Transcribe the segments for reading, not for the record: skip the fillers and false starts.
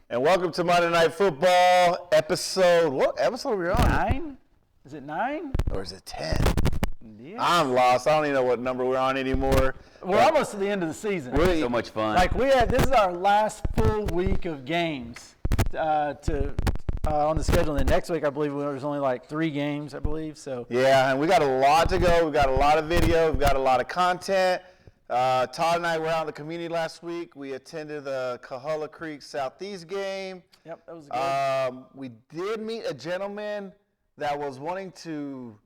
And welcome to Monday Night Football episode. What episode are we on? 9? Is it 9? Or is it 10? Yeah. I'm lost. I don't even know what number we're on anymore. We're almost to the end of the season. Really? So much fun. Like this is our last full week of games on the schedule. And then next week, I believe there's only like 3 games, I believe. So Yeah, and we got a lot to go. We've got a lot of video. We've got a lot of content. Todd and I were out in the community last week. We attended the Coahulla Creek Southeast game. Yep, that was good. We did meet a gentleman that was wanting to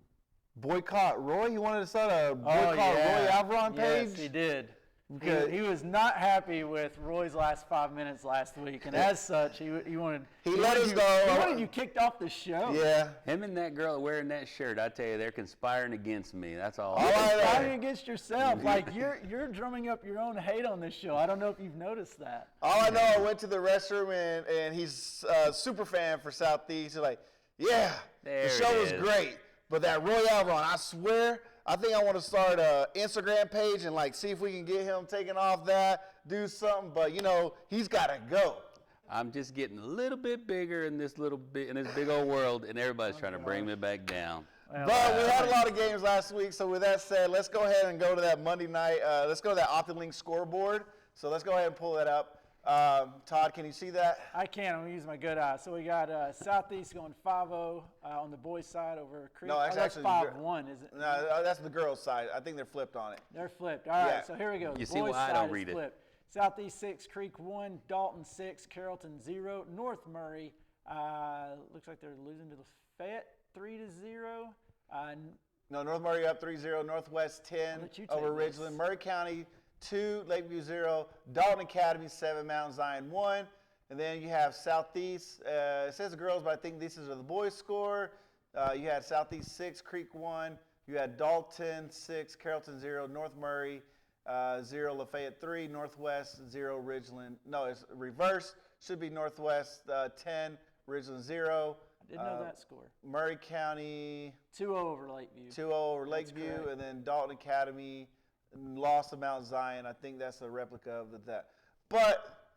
boycott Roy. He wanted to start a boycott Roy Alvaron page. Yes, he did. Because He was not happy with Roy's last 5 minutes last week, and as such, he wanted. He let us know. He wanted you kicked off the show. Yeah. Him and that girl wearing that shirt, I tell you, they're conspiring against me. That's all. All right. You're fighting against yourself. Like you're drumming up your own hate on this show. I don't know if you've noticed that. All I know, I went to the restroom and he's a super fan for Southeast. He's like, yeah, There the show it was is. great, but that Roy Alvaron, I swear, I think I want to start a Instagram page and like see if we can get him taken off that, do something. But you know, he's got to go. I'm just getting a little bit bigger in this big old world, and everybody's trying to bring me back down. Well, But we had a lot of games last week, so with that said, let's go ahead and go to that Monday night. Let's go to that OptiLink scoreboard. So let's go ahead and pull that up. Todd, can you see that? I can. I'm going to use my good eye. So we got Southeast going 5-0 on the boys' side over Creek. No, that's that's actually 5-1, is it? No, that's the girls' side. I think they're flipped on it. They're flipped. All right, Yeah. so here we go. You The see boys' why I side don't is read it. flipped. Southeast 6, Creek 1, Dalton 6, Carrollton 0, North Murray. Looks like they're losing to Lafayette 3-0. No, North Murray up 3-0, Northwest 10 let you take over this. Ridgeland, Murray County 2, Lakeview 0, Dalton Academy 7, Mount Zion 1. And then you have Southeast, it says the girls, but I think this is the boys' score. You had Southeast 6, Creek 1. You had Dalton 6, Carrollton 0, North Murray 0, Lafayette 3, Northwest 0, Ridgeland. No, it's reverse. Should be Northwest 10, Ridgeland 0. I didn't know that score. Murray County 2-0 over Lakeview. 2-0 over That's Lakeview, correct. and then Dalton Academy lost to Mount Zion. I think that's a replica of that. But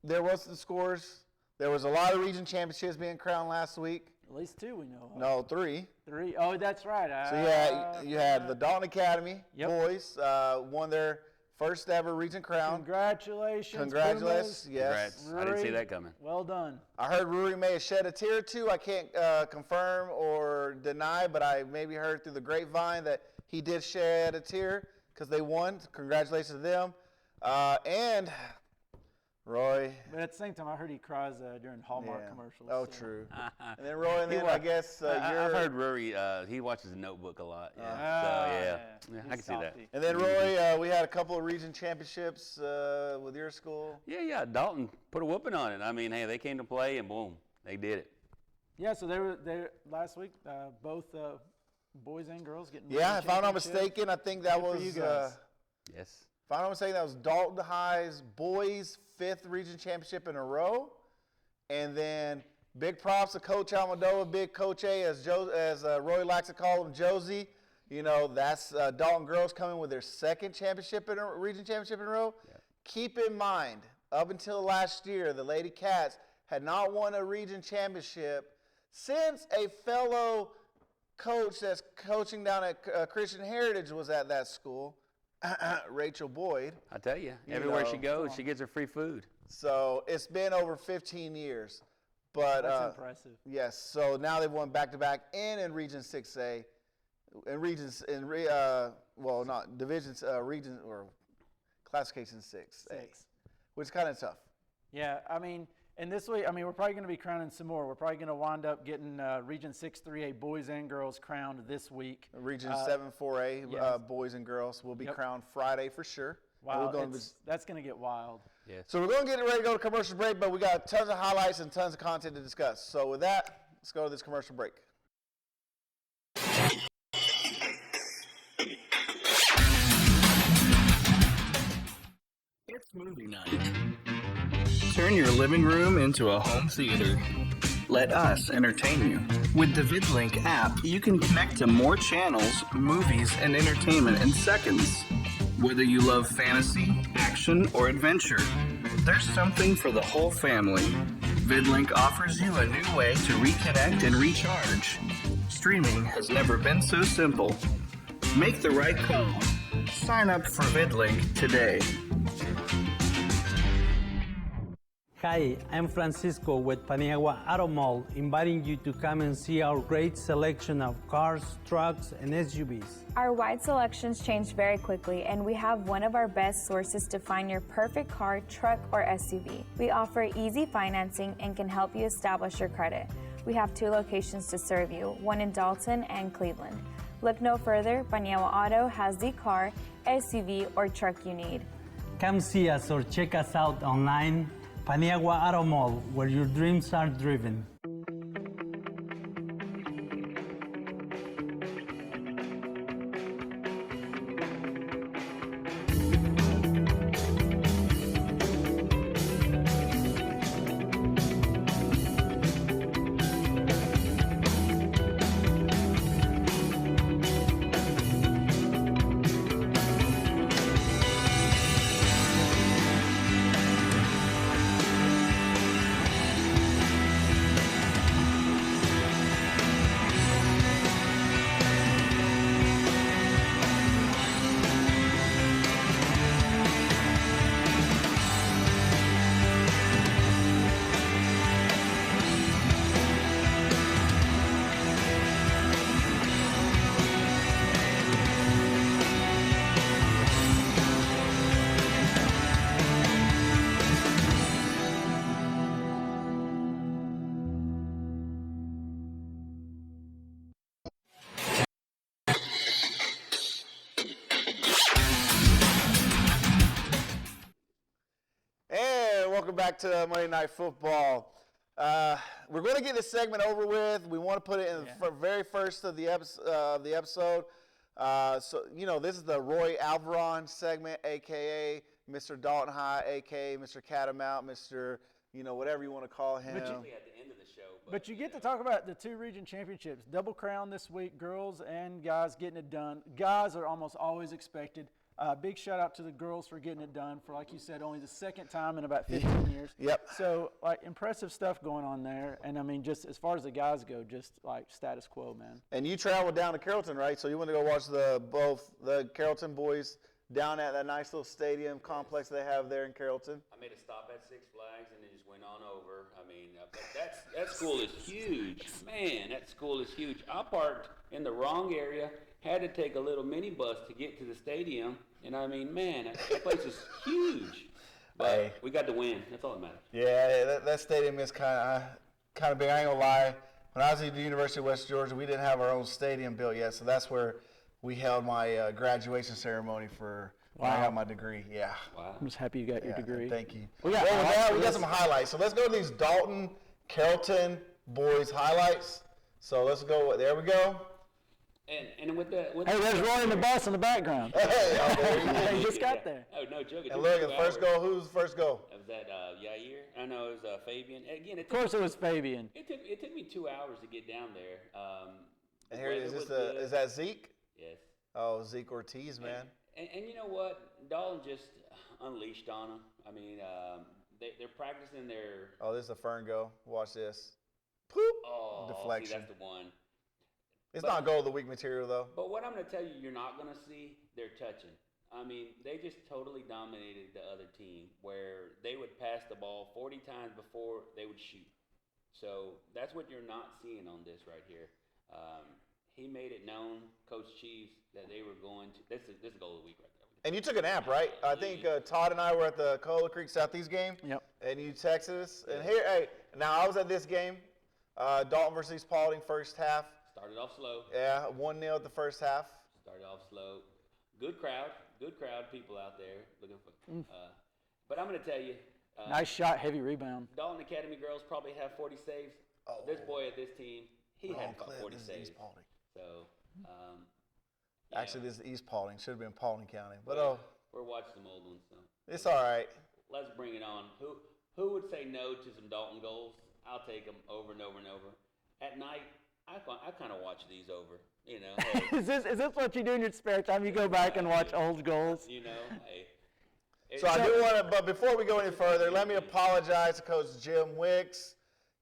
there was the scores. There was a lot of region championships being crowned last week. At least 2 we know of. No, 3. 3. Oh, that's right. So you had the Dalton Academy Yep. boys won their first ever region crown. Congratulations. Congratulations. Pumas. Yes. Congrats. I didn't see Rory, that coming. Well done. I heard Rory may have shed a tear or two. I can't confirm or deny, but I maybe heard through the grapevine that he did shed a tear because they won. Congratulations to them. And Roy. But at the same time, I heard he cries during Hallmark commercials. Oh, so. true. And then Roy, and then I guess I've you're. heard Rory. He watches The Notebook a lot. Yeah. Yeah, I can see that. Softy. And then Roy, we had a couple of region championships with your school. Yeah. Dalton put a whooping on it. I mean, hey, they came to play, and boom, they did it. Yeah, so they were there last week. Both boys and girls getting. Yeah, region if I'm not championships. mistaken, I think that Good for was. you guys. Yes. If I'm not mistaken, that was Dalton High's boys' 5th region championship in a row. And then big props to Coach Almodovar, Big Coach A, as Roy likes to call him, Josie. You know, that's Dalton girls coming with their 2nd championship in a region championship in a row. Yeah. Keep in mind, up until last year, the Lady Cats had not won a region championship since a fellow coach that's coaching down at Christian Heritage was at that school. Rachel Boyd. I tell you, everywhere know, she goes, she gets her free food. So it's been over 15 years. But That's impressive. yes, so now they've won back-to-back and in Region 6A, not divisions, region or classification 6A, which is kind of tough. Yeah, I mean, and this week, we're probably going to be crowning some more. We're probably going to wind up getting Region 6-3A boys and girls crowned this week. Region 7-4A, yes. Boys and girls will be Yep. crowned Friday for sure. Wow, We're gonna that's going to get wild. Yes. So we're going to get ready to go to commercial break, but we got tons of highlights and tons of content to discuss. So with that, let's go to this commercial break. It's movie night. Turn your living room into a home theater. Let us entertain you. With the VidLink app, you can connect to more channels, movies, and entertainment in seconds. Whether you love fantasy, action, or adventure, there's something for the whole family. VidLink offers you a new way to reconnect and recharge. Streaming has never been so simple. Make the right call. Sign up for VidLink today. Hi, I'm Francisco with Paniagua Auto Mall, inviting you to come and see our great selection of cars, trucks, and SUVs. Our wide selections change very quickly, and we have one of our best sources to find your perfect car, truck, or SUV. We offer easy financing and can help you establish your credit. We have 2 locations to serve you, one in Dalton and Cleveland. Look no further, Paniagua Auto has the car, SUV, or truck you need. Come see us or check us out online, Paniagua Auto Mall, where your dreams are driven. Welcome back to Monday Night Football. We're going to get this segment over with. We want to put it in the very first of the episode. So, you know, this is the Roy Alvaron segment, a.k.a. Mr. Dalton High, a.k.a. Mr. Catamount, Mr., you know, whatever you want to call him. At the end of the show. But you get to talk about the 2 region championships. Double crown this week, girls and guys getting it done. Guys are almost always expected. Big shout out to the girls for getting it done for, like you said, only the 2nd time in about 15 years. Yep. So, like, impressive stuff going on there. And, I mean, just as far as the guys go, just, like, status quo, man. And you traveled down to Carrollton, right? So you went to go watch both the Carrollton boys down at that nice little stadium complex they have there in Carrollton. I made a stop at Six Flags and then just went on over. I mean, but that school is huge. Man, that school is huge. I parked in the wrong area, had to take a little minibus to get to the stadium. And I mean, man, that place is huge. But we got to win. That's all that matters. Yeah, that stadium is kind of big. I ain't gonna lie. When I was at the University of West Georgia, we didn't have our own stadium built yet, so that's where we held my graduation ceremony for when I got my degree. Yeah. Wow. I'm just happy you got your degree. Thank you. We Well, with that, we got some highlights. So let's go to these Dalton Carrollton boys highlights. So let's go. There we go. And with the Hey, there's Roy in the bus in the background. Hey, He just got there. Oh, no joke. and look at the first goal. Who's the first goal? Was that Yair? I know it was Fabian. Again, Of course it was Fabian. It took me 2 hours to get down there. And here is that Zeke? Yes. Oh, Zeke Ortiz, man. And you know what? Dalton just unleashed on them. I mean, they're practicing their. Oh, this is a Fern go. Watch this. Poop. Oh, Deflection. See, that's the one. It's not goal of the week material, though. But what I'm going to tell you, you're not going to see, they're touching. I mean, they just totally dominated the other team where they would pass the ball 40 times before they would shoot. So that's what you're not seeing on this right here. He made it known, Coach Chiefs, that they were going to. This is goal of the week right there. And you took a nap, right? I think Todd and I were at the Cola Creek Southeast game. Yep. And you texted us. And here, now I was at this game. Dalton versus Paulding, first half. Started off slow. Yeah, 1-0 at the first half. Started off slow. Good crowd, people out there looking for. But I'm going to tell you. Nice shot, heavy rebound. Dalton Academy girls probably have 40 saves. Oh. This boy at this team, he had about 40 This is saves. East Paulding. So, Actually, this is East Paulding. Should have been Paulding County. But we're watching some old ones. So it's all right. let's bring it on. Who would say no to some Dalton goals? I'll take them over and over and over. At night, I kind of watch these over. You know, hey, Is this what you do in your spare time? You go back and watch old goals? you know, hey. So I do want to, but before we go any further, let me apologize to Coach Jim Wicks.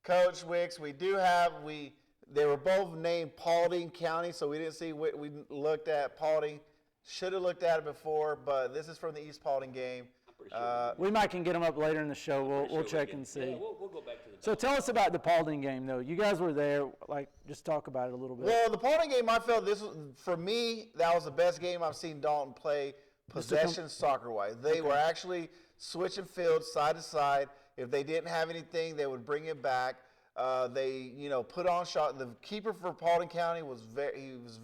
Coach Wicks, they were both named Paulding County, so we didn't see what we looked at Paulding. Should have looked at it before, but this is from the East Paulding game. I'm pretty sure We might can get them up later in the show. We'll check and see. Yeah, we'll go back to the. So tell us about the Paulding game, though. You guys were there. Like, just talk about it a little bit. Well, the Paulding game, I felt this was, for me, that was the best game I've seen Dalton play possession soccer-wise. They were actually switching fields side to side. If they didn't have anything, they would bring it back. They, put on shot. The keeper for Paulding County was he was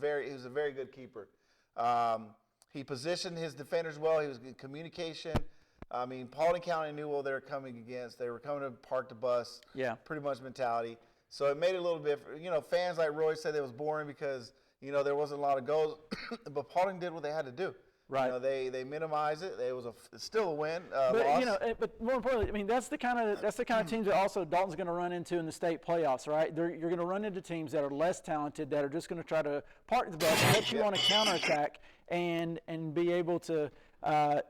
a very good keeper. He positioned his defenders well. He was in communication. I mean, Paulding County knew what they were coming against. They were coming to park the bus. Yeah. Pretty much mentality. So it made it a little bit, fans like Roy said it was boring because, there wasn't a lot of goals. But Paulding did what they had to do. Right. They minimized it. It was still a win. But loss. but more importantly, I mean that's the kind of teams that also Dalton's going to run into in the state playoffs, right? You're going to run into teams that are less talented that are just going to try to park the bus, let you on a counterattack, and be able to. I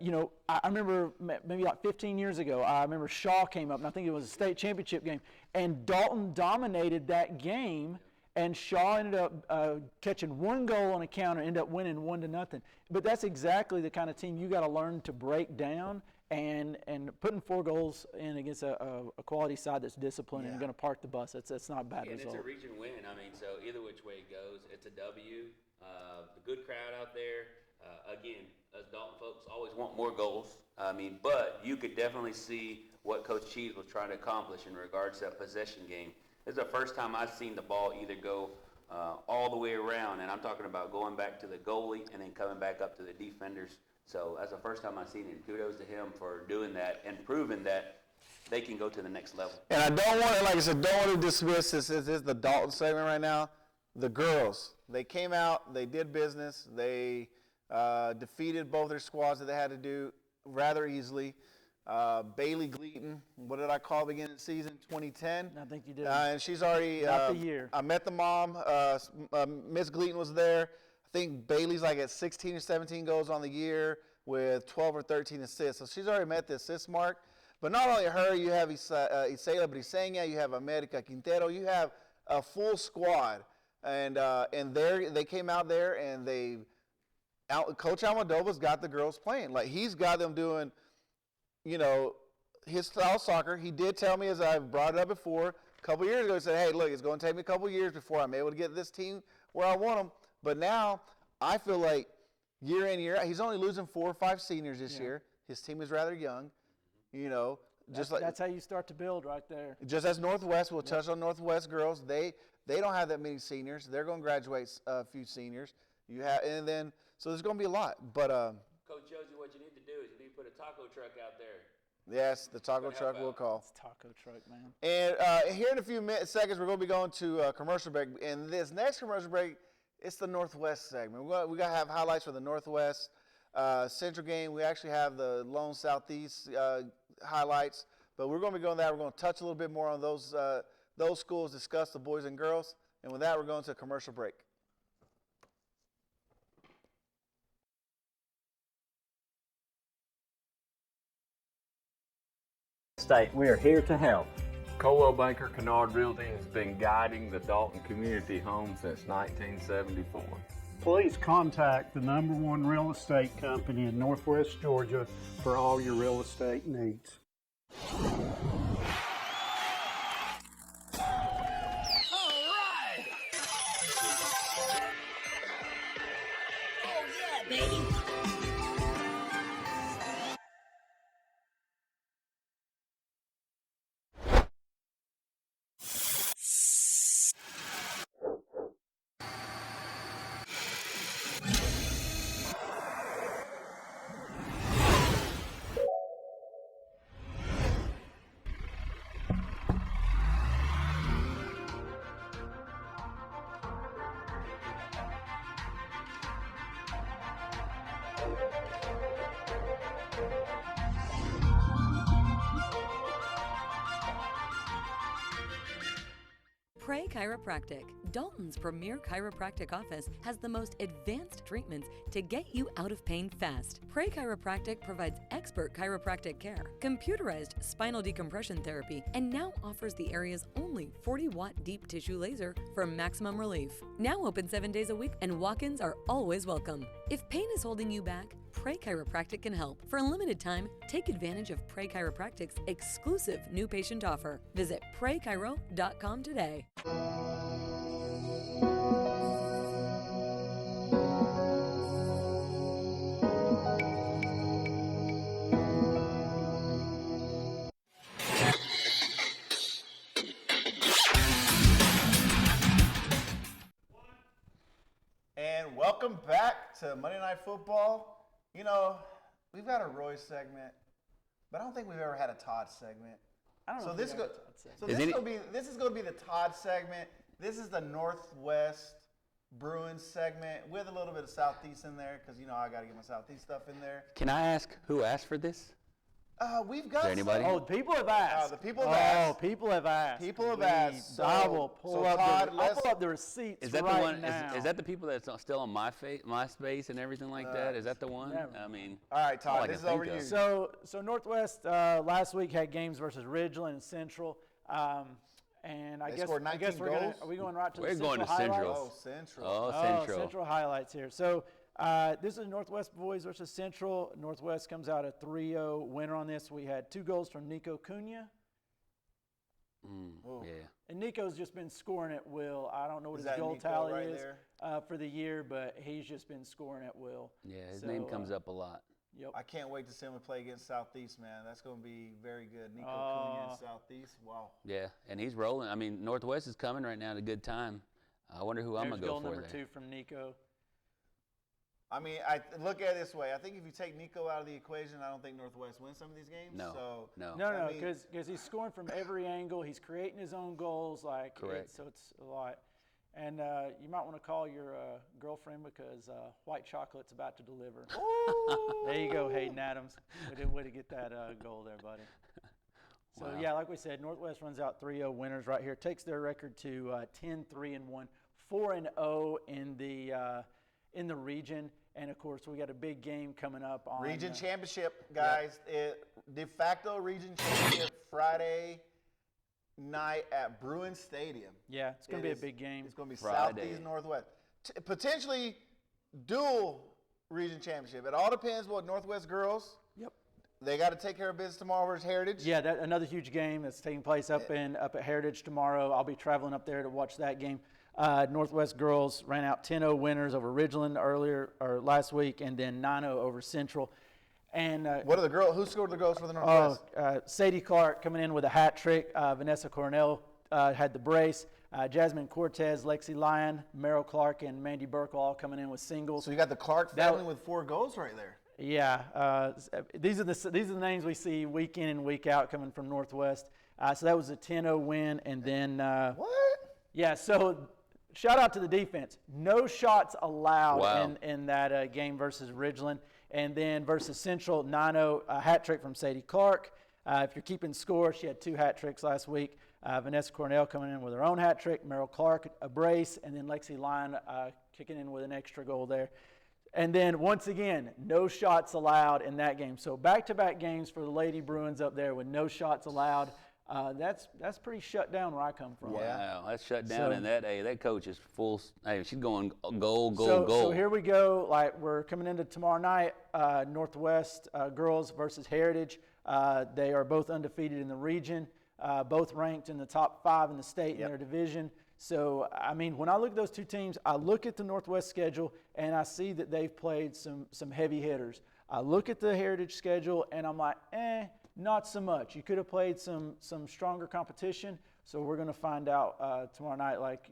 remember maybe like 15 years ago, I remember Shaw came up, and I think it was a state championship game, and Dalton dominated that game. And Shaw ended up catching one goal on a counter, ended up winning 1-0. But that's exactly the kind of team you got to learn to break down, and putting 4 goals in against a quality side that's disciplined and going to park the bus. That's not a bad And result. it's a region win. I mean, so either which way it goes, it's a W. The good crowd out there. Again, us Dalton folks always want more goals. I mean, but you could definitely see what Coach Cheese was trying to accomplish in regards to that possession game. This is the first time I've seen the ball either go all the way around, and I'm talking about going back to the goalie and then coming back up to the defenders. So that's the first time I've seen it. Kudos to him for doing that and proving that they can go to the next level. And I don't want to, like I said, don't want to dismiss this. This is the Dalton segment right now. The girls, they came out, they did business. They defeated both their squads that they had to do rather easily. Bailey Gleaton, what did I call beginning of the season? 2010. I think you did. And she's already Not the year. I met the mom. Miss Gleaton was there. I think Bailey's like at 16 or 17 goals on the year with 12 or 13 assists. So she's already met the assist mark. But not only her, you have Isela Brisena, you have America Quintero, you have a full squad. And they came out there and Coach Almodova's got the girls playing. Like he's got them doing his style soccer. He did tell me, as I've brought it up before, a couple years ago, he said, hey, look, it's going to take me a couple years before I'm able to get this team where I want them. But now I feel like year in, year out, he's only losing 4 or 5 seniors this year. His team is rather young, That's how you start to build right there. Just as Northwest, we'll touch on Northwest girls. They don't have that many seniors. They're going to graduate a few seniors. So there's going to be a lot. But Coach Josie, what you need to do is you need to put a taco truck out there. yes, the taco truck will call. It's taco truck, man. And here in a few seconds, we're going to be going to a commercial break. And this next commercial break, it's the Northwest segment. We're going to have highlights for the Northwest Central game. We actually have the Lone Southeast highlights. But we're going to be going there. We're going to touch a little bit more on those schools, discuss the boys and girls. And with that, we're going to a commercial break. State, we are here to help. Coldwell Banker Kennard Realty has been guiding the Dalton Community Home since 1974. Please contact the #1 real estate company in Northwest Georgia for all your real estate needs. Pray Chiropractic, Dalton's premier chiropractic office, has the most advanced treatments to get you out of pain fast. Pray Chiropractic provides expert chiropractic care, computerized spinal decompression therapy, and now offers the area's only 40-watt deep tissue laser for maximum relief. Now open 7 days a week, and walk-ins are always welcome. If pain is holding you back, Pray Chiropractic can help. For a limited time, take advantage of Pray Chiropractic's exclusive new patient offer. Visit PrayChiro.com today. And welcome back to Monday Night Football. You know, we've got a Roy segment, but I don't think we've ever had a Todd segment. I don't know. So if this we go, got a Todd segment. so this is going to be the Todd segment. This is the Northwest Bruins segment with a little bit of Southeast in there because, you know, I got to get my Southeast stuff in there. Can I ask who asked for this? We've got there anybody? Oh, people have asked. The people have asked. Oh, people have asked. People have asked. So, I will pull up Todd, I'll pull up the receipts Is that right the one? now. Is that the people that's still on MySpace and everything like that? Is that the one? never. I mean, all right, Todd, all I this can is over think to of. you. So Northwest last week had games versus Ridgeland and Central, and I They guess scored 19 we're going. goals? Are we going right to We're the going Central to Central. highlights? Central. Oh, Central. Central highlights here. So this is Northwest boys versus Central. Northwest comes out a 3-0 winner on this. We had 2 goals from Nico Cunha. Yeah. And Nico's just been scoring at will. I don't know what Is his that goal Nico tally right is there? for the year, but he's just been scoring at will. Yeah, his name comes up a lot. Yep. I can't wait to see him play against Southeast, man. That's going to be very good. Nico Cunha and Southeast. Wow. Yeah, and he's rolling. I mean, Northwest is coming right now at a good time. I wonder who I'm There's going to go goal for number there. 2 from Nico. I mean, I look at it this way. I think if you take Nico out of the equation, I don't think Northwest wins some of these games. No, So, no. No, I mean- because he's scoring from every angle. He's creating his own goals. Correct. So it's a lot. And you might want to call your girlfriend because white chocolate's about to deliver. There you go, Hayden Adams. Way to get that goal there, buddy. So, Wow. yeah, like we said, Northwest runs out 3-0 winners right here. Takes their record to 10-3-1, 4-0 in the region. And, of course, we got a big game coming up on Region championship, guys. De facto region championship Friday night at Bruins Stadium. Yeah, it's going to be a big game. It's going to be Friday. Southeast Northwest. Potentially dual region championship. It all depends what Northwest girls. Yep. They got to take care of business tomorrow versus Heritage. Yeah, another huge game that's taking place up at Heritage tomorrow. I'll be traveling up there to watch that game. Northwest girls ran out 10-0 winners over Ridgeland last week, and then 9-0 over Central. And What are the girls? Who scored the goals for the Northwest? Sadie Clark coming in with a hat trick. Vanessa Cornell had the brace. Jasmine Cortez, Lexi Lyon, Merrill Clark, and Mandy Burkle all coming in with singles. So you got the Clark family with 4 goals right there. Yeah, these are the names we see week in and week out coming from Northwest. So that was a 10-0 win, and then What? yeah. So shout out to the defense. No shots allowed Wow. in that game versus Ridgeland, and then versus Central 9-0 hat trick from Sadie Clark. If you're keeping score, she had 2 hat tricks last week. Vanessa Cornell coming in with her own hat trick. Merrill Clark a brace, and then Lexi Lyon kicking in with an extra goal there. And then once again, no shots allowed in that game. So back-to-back games for the Lady Bruins up there with no shots allowed. That's pretty shut down where I come from. Wow, that's shut down, So- and that coach is full. Hey, she's going goal. So here we go. Like we're coming into tomorrow night. Northwest girls versus Heritage. They are both undefeated in the region. Both ranked in the top 5 in the state in their division. So I mean, when I look at those 2 teams, I look at the Northwest schedule and I see that they've played some heavy hitters. I look at the Heritage schedule and I'm like, not so much. You could have played some stronger competition. So we're going to find out tomorrow night, like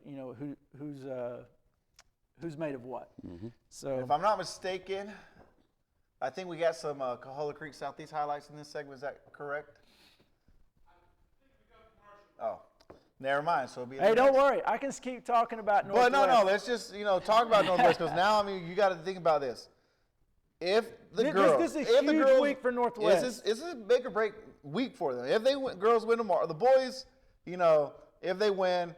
who's made of what. Mm-hmm. So If I'm not mistaken, I think we got some Cahola Creek Southeast highlights in this segment. Is that correct? Oh, never mind. So it'll be. hey, don't worry. I can keep talking about Northwest. But no. Let's just talk about Northwest because now you got to think about this. If the girls, this is a if the huge girls, week for Northwest. This is a make or break week for them. If they girls win tomorrow, the boys, if they win,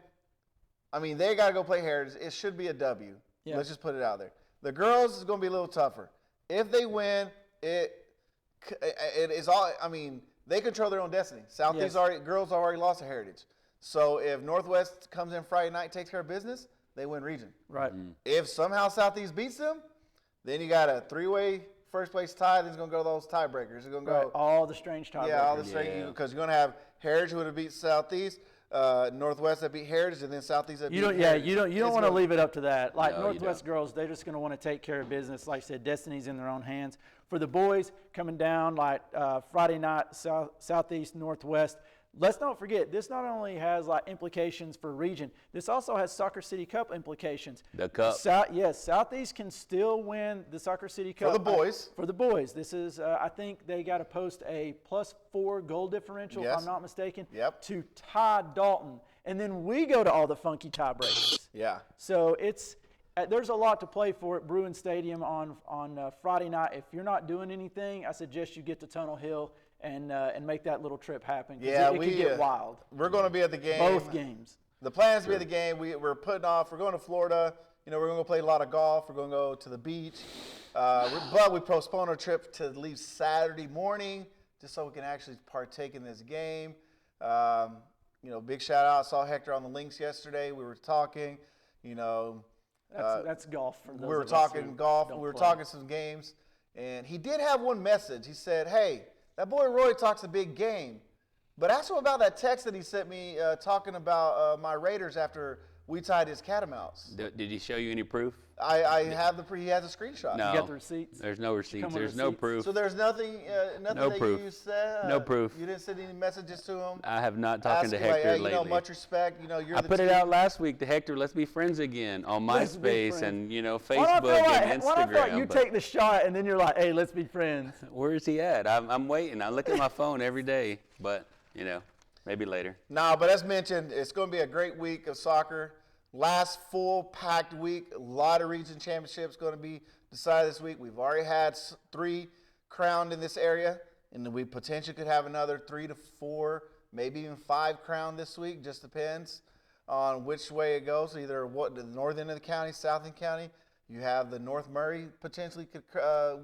I mean, they got to go play Heritage. It should be a W. Yeah. Let's just put it out there. The girls is going to be a little tougher. If they win, it is all. I mean, they control their own destiny. Southeast girls already lost to Heritage. So if Northwest comes in Friday night, takes care of business, they win region. Right. If somehow Southeast beats them, then you got a 3-way first place tie. Then it's going to go to those tiebreakers. It's going to go all the strange tiebreakers. Yeah, all the strange because you're going to have Heritage who would have beat Southeast, Northwest that beat Heritage, and then Southeast that beat Heritage. You don't want to leave it up to that. Like No, Northwest girls, they're just going to want to take care of business. Like I said, destiny's in their own hands. For the boys coming down, like Friday night, Southeast, Northwest. Let's not forget, this not only has like implications for region, this also has Soccer City Cup implications. The Cup. Yes, Southeast can still win the Soccer City Cup. For the boys. For the boys. This is, I think they got to post a +4 goal differential, if I'm not mistaken, to tie Dalton. And then we go to all the funky tiebreakers. Yeah. So it's there's a lot to play for at Bruin Stadium on Friday night. If you're not doing anything, I suggest you get to Tunnel Hill and make that little trip happen. Yeah, it can get wild. We're going to be at the game. Both games. The plan is to be at the game. We're putting off. We're going to Florida. We're going to go play a lot of golf. We're going to go to the beach. But we postponed our trip to leave Saturday morning just so we can actually partake in this game. Big shout out. I saw Hector on the links yesterday. We were talking. That's golf. For those we were of us talking who golf. don't We were play. talking some games. And he did have one message. He said, hey, that boy Roy talks a big game. But ask him about that text that he sent me talking about my Raiders after we tied his catamounts. Did he show you any proof? I have he has a screenshot. No. You got the receipts? There's no receipts. Come with There's no receipts? proof. So there's nothing No that proof. you said? No proof. You didn't send any messages to him? I have not talked to Hector lately. Much respect. You're I the put it team. out last week to Hector, let's be friends again on Let's be MySpace friends. and, Facebook Why do I and feel like Instagram. you but take the shot and then you're like, hey, let's be friends? where is he at? I'm waiting. I look at my phone every day, but, maybe later. No, but as mentioned, it's going to be a great week of soccer. Last full packed week. A lot of region championships going to be decided this week. We've already had 3 crowned in this area, and we potentially could have another 3 to 4, maybe even 5 crowned this week. Just depends on which way it goes. Either the north end of the county, south end county. You have the North Murray potentially could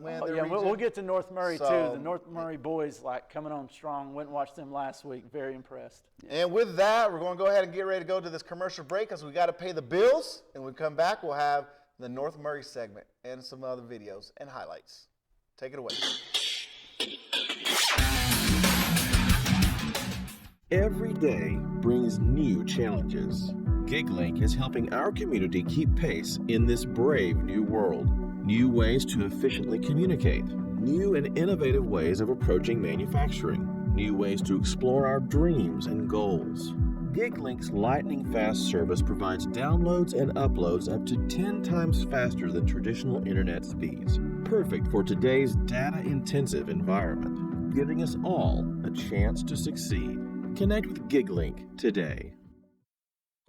win their region. We'll get to North Murray too. So- The North Murray boys coming on strong. Went and watched them last week. Very impressed. And with that, we're going to go ahead and get ready to go to this commercial break because we got to pay the bills. And when we come back, we'll have the North Murray segment and some other videos and highlights. Take it away. Every day brings new challenges. GigLink is helping our community keep pace in this brave new world. New ways to efficiently communicate, new and innovative ways of approaching manufacturing, new ways to explore our dreams and goals. GigLink's lightning fast service provides downloads and uploads up to 10 times faster than traditional internet speeds. Perfect for today's data-intensive environment, giving us all a chance to succeed. Connect with GigLink today.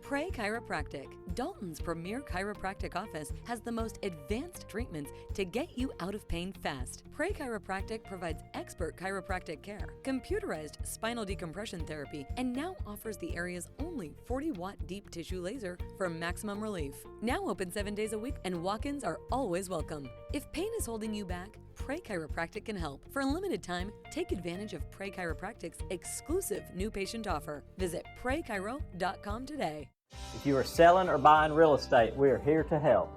Pray Chiropractic, Dalton's premier chiropractic office, has the most advanced treatments to get you out of pain fast. Pray Chiropractic provides expert chiropractic care, computerized spinal decompression therapy, and now offers the area's only 40-watt deep tissue laser for maximum relief. Now open 7 days a week, and walk-ins are always welcome. If pain is holding you back, Pray Chiropractic can help. For a limited time, take advantage of Pray Chiropractic's exclusive new patient offer. Visit praychiro.com today. If you are selling or buying real estate, we are here to help.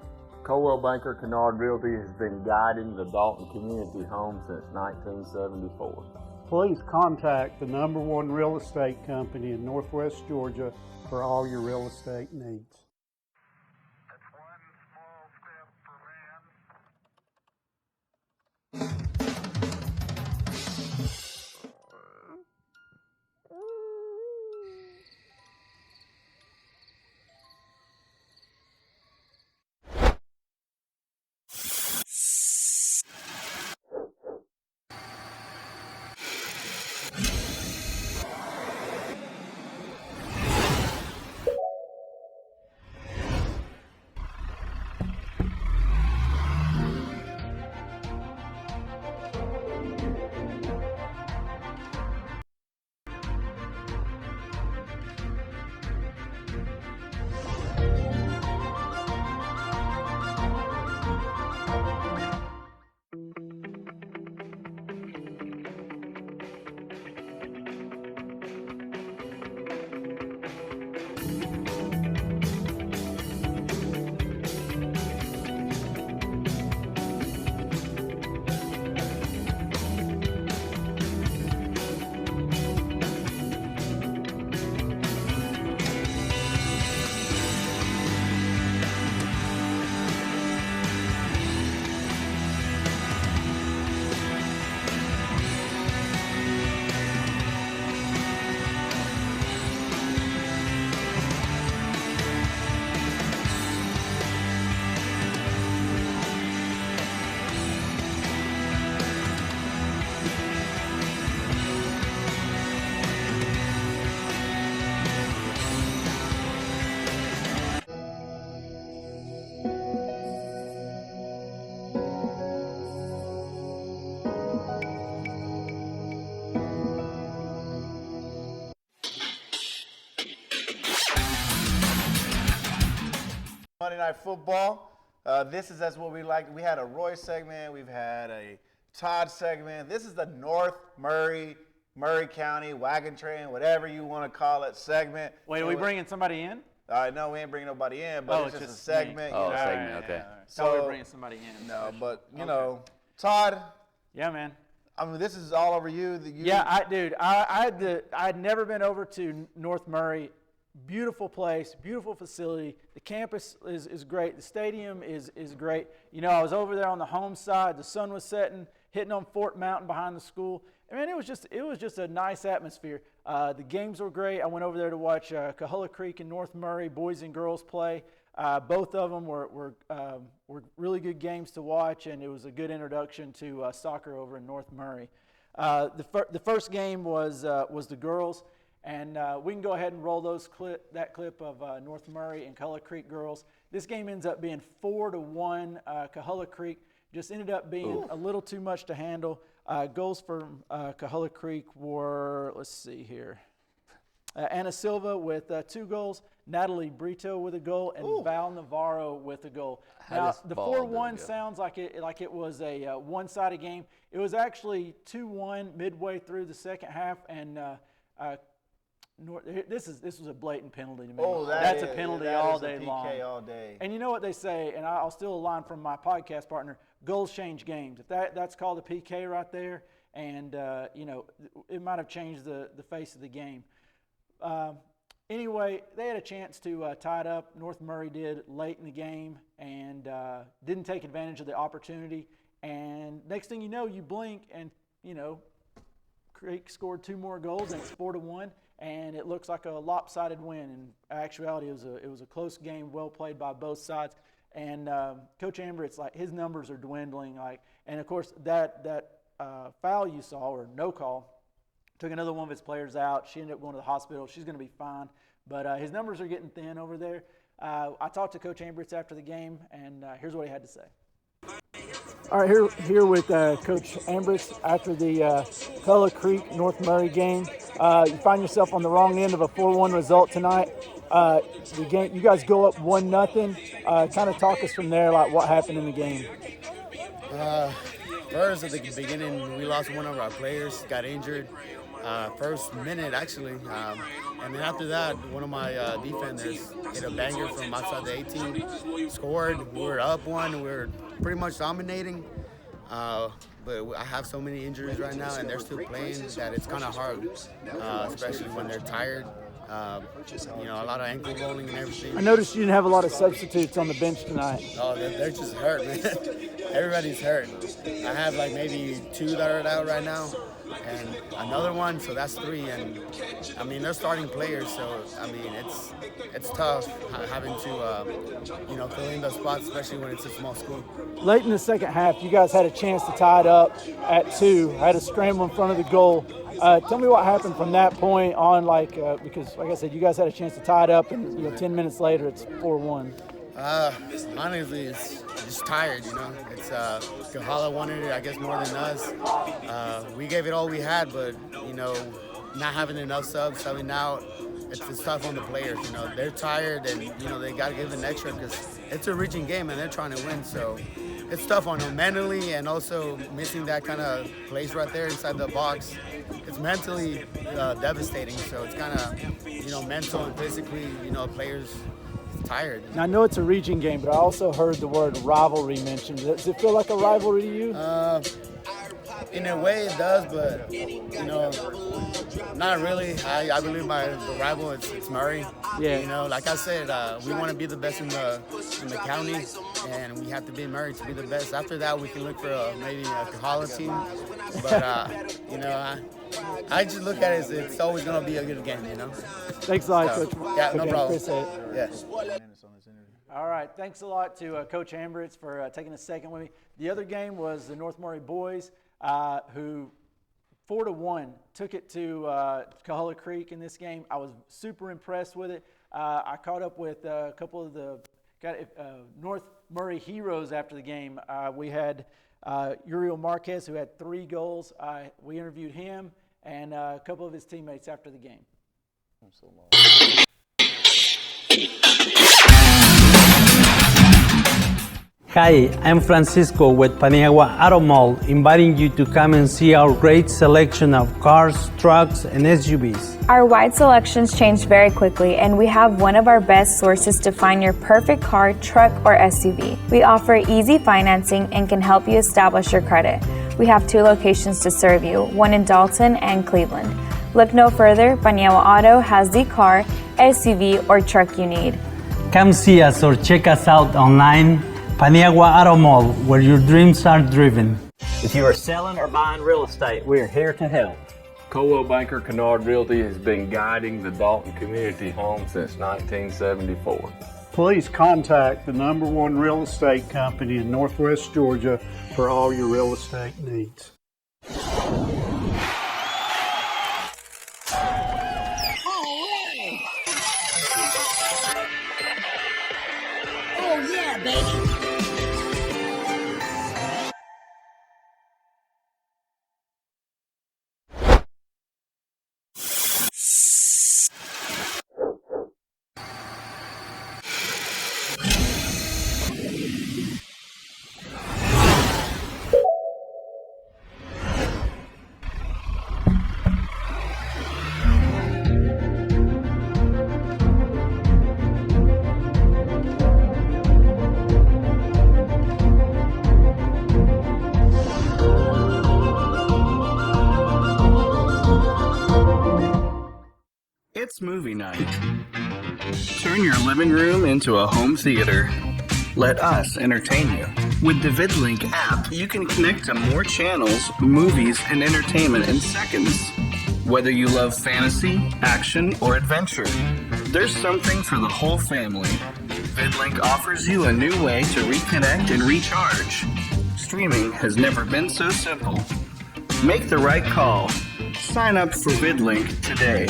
Coldwell Banker Kennard Realty has been guiding the Dalton community home since 1974. Please contact the #1 real estate company in Northwest Georgia for all your real estate needs. Monday Night Football. This is what we like. We had a Roy segment. We've had a Todd segment. This is the North Murray County Wagon Train, whatever you want to call it, segment. Wait, are we bringing somebody in? No, we ain't bringing nobody in, but it's just a segment. Oh, segment, okay. So we're bringing somebody in. No, but, you know, Todd. Yeah, man. I mean, this is all over you. Yeah, I'd never been over to North Murray. Beautiful place, beautiful facility. The campus is great. The stadium is great. You know, I was over there on the home side. The sun was setting, hitting on Fort Mountain behind the school. I mean, it was just a nice atmosphere. The games were great. I went over there to watch Coahulla Creek and North Murray boys and girls play. Both of them were really good games to watch, and it was a good introduction to soccer over in North Murray. The first game was the girls, and we can go ahead and roll that clip of North Murray and Coahulla Creek girls. This game ends up being 4-1. Coahulla Creek just ended up being a little too much to handle. Goals for Coahulla Creek were, let's see here, Anna Silva with 2 goals, Natalie Brito with a goal, and Val Navarro with a goal. Now, the 4-1 sounds like it was a one-sided game. It was actually 2-1 midway through the second half, and this was a blatant penalty to me. That's a penalty all day long. All day. And you know what they say, and I'll steal a line from my podcast partner, goals change games. If that's called a PK right there, and you know, it might have changed the face of the game. Anyway, they had a chance to tie it up. North Murray did late in the game and didn't take advantage of the opportunity. And next thing you know, you blink and, you know, Creek scored 2 more goals and it's 4-1. And it looks like a lopsided win. In actuality, it was a close game, well played by both sides. And Coach Amber, it's like his numbers are dwindling. And of course that foul you saw, or no call, took another one of his players out. She ended up going to the hospital. She's going to be fine. But his numbers are getting thin over there. I talked to Coach Ambritz after the game, and here's what he had to say. All right, here with Coach Ambritz after the Coahulla Creek North Murray game. You find yourself on the wrong end of a 4-1 result tonight. The game, you guys go up 1-0. Kind of talk us from there, like what happened in the game. First, at the beginning, we lost one of our players, got injured. First minute, actually. And then after that, one of my defenders hit a banger from outside the 18, scored. We were up 1. We were pretty much dominating. But I have so many injuries right now, and they're still playing, that it's kind of hard, especially when they're tired. You know, a lot of ankle rolling and everything. I noticed you didn't have a lot of substitutes on the bench tonight. Oh, they're just hurt, man. Everybody's hurt. I have like maybe 2 that are out right now, and another one, so that's 3. And I mean, they're starting players, so I mean, it's tough having to you know, fill in those spots, especially when it's a small school. Late in the second half, you guys had a chance to tie it up at 2. Had a scramble in front of the goal. Tell me what happened from that point on, because like I said, you guys had a chance to tie it up, and 10 minutes later, it's 4-1. Honestly, it's just tired, you know. It's Coahulla wanted it, I guess, more than us. We gave it all we had, but you know, not having enough subs, subbing out, it's tough on the players. You know, they're tired, and you know they got to give an extra because it's a region game and they're trying to win. So it's tough on them mentally, and also missing that kind of place right there inside the box. It's mentally devastating. So it's kind of, you know, mental and physically, you know, players tired. Now, I know it's a region game, but I also heard the word rivalry mentioned. Does it feel like a rivalry to you? In a way it does, but you know, not really. I believe the rival it's Murray. Yeah. You know, like I said, we want to be the best in the county, and we have to be Murray to be the best. After that, we can look for maybe a Coahulla team. But you know, I just look at it as it's always gonna be a good game. You know. Thanks a lot, Coach. Yeah, no problem. Appreciate it. Yeah. All right, thanks a lot to Coach Ambritz for taking a second with me. The other game was the North Murray boys, who 4-1 took it to Coahulla Creek in this game. I was super impressed with it. I caught up with a couple of the North Murray heroes after the game. We had Uriel Marquez, who had 3 goals. We interviewed him and a couple of his teammates after the game. I'm so long. Hi, I'm Francisco with Paniagua Auto Mall, inviting you to come and see our great selection of cars, trucks, and SUVs. Our wide selections change very quickly, and we have one of our best sources to find your perfect car, truck, or SUV. We offer easy financing and can help you establish your credit. We have 2 locations to serve you, one in Dalton and Cleveland. Look no further, Paniagua Auto has the car, SUV, or truck you need. Come see us or check us out online, Paniagua Auto Mall, where your dreams are driven. If you are selling or buying real estate, we are here to help. Coldwell Banker Kennard Realty has been guiding the Dalton community home since 1974. Please contact the #1 real estate company in Northwest Georgia for all your real estate needs. Oh yeah, baby. It's movie night. Turn your living room into a home theater. Let us entertain you. With the VidLink app, you can connect to more channels, movies, and entertainment in seconds. Whether you love fantasy, action, or adventure, there's something for the whole family. VidLink offers you a new way to reconnect and recharge. Streaming has never been so simple. Make the right call. Sign up for VidLink today.